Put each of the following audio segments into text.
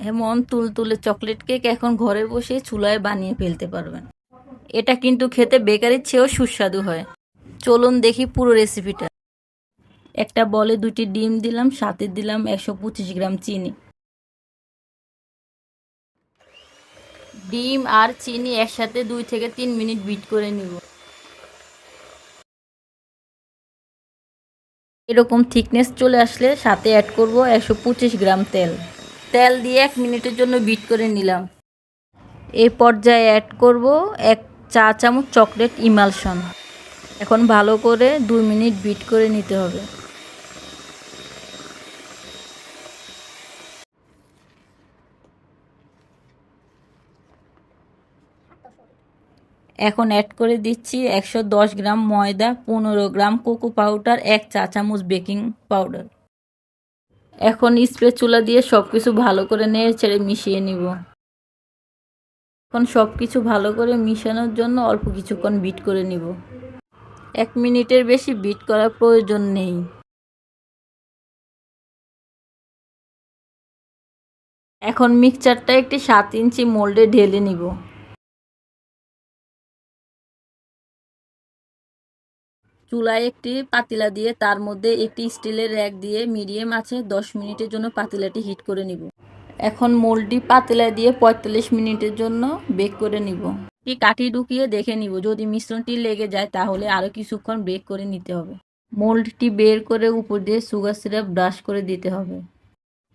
এমন তুলতুলে chocolate cake এখন ঘরে বসে চুলায় বানিয়ে ফেলতে পারবেন। এটা কিন্তু খেতে বেকারির চেয়েও সুস্বাদু হয়। চলুন দেখি পুরো রেসিপিটা। একটা বলে 2টি ডিম দিলাম, সাথে দিলাম 125 গ্রাম চিনি। ডিম আর চিনি একসাথে 2 থেকে 3 মিনিট বিট করে নিব। এরকম থিকনেস চলে আসলে সাথে অ্যাড করব 125 গ্রাম তেল। তেল দিয়ে 1 মিনিটের জন্য বিট করে নিলাম। এই পর্যায়ে অ্যাড করব 1 চা চামচ চকলেট ইমালশন। এখন ভালো করে 2 মিনিট বিট করে নিতে হবে। এখন অ্যাড করে দিচ্ছি 110 গ্রাম ময়দা, 15 গ্রাম কোকো পাউডার, 1 চা চামচ বেকিং পাউডার। এখন স্প্যাচুলা দিয়ে সবকিছু ভালো করে নেড়েচেড়ে মিশিয়ে নিব। এখন সবকিছু ভালো করে মিশানোর জন্য অল্প কিছুক্ষণ বিট করে নিব। 1 মিনিটের বেশি বিট করার প্রয়োজন নেই। এখন মিক্সচারটা একটি 7 ইঞ্চি মোল্ডে ঢেলে নিব। চুলায় একটি পাতিলা দিয়ে তার মধ্যে একটি স্টিলের র্যাক দিয়ে মিডিয়াম আঁচে 10 মিনিটের জন্য পাতিলাটি হিট করে নিব। এখন মোল্ডটি পাতিলা দিয়ে 45 মিনিটের জন্য বেক করে নিব। কাঠি ঢুকিয়ে দেখে নিব, যদি মিশ্রণটি লেগে যায় তাহলে আরও কিছুক্ষণ বেক করে নিতে হবে। মোল্ডটি বের করে উপর দিয়ে সুগার সিরাপ ব্রাশ করে দিতে হবে।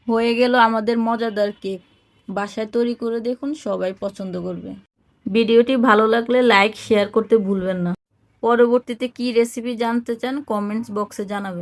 হয়ে গেল আমাদের মজাদার কেক। বাসায় তৈরি করে দেখুন, সবাই পছন্দ করবে। ভিডিওটি ভালো লাগলে লাইক শেয়ার করতে ভুলবেন না। পরবর্তীতে কী রেসিপি জানতে চান কমেন্টস বক্সে জানাবেন।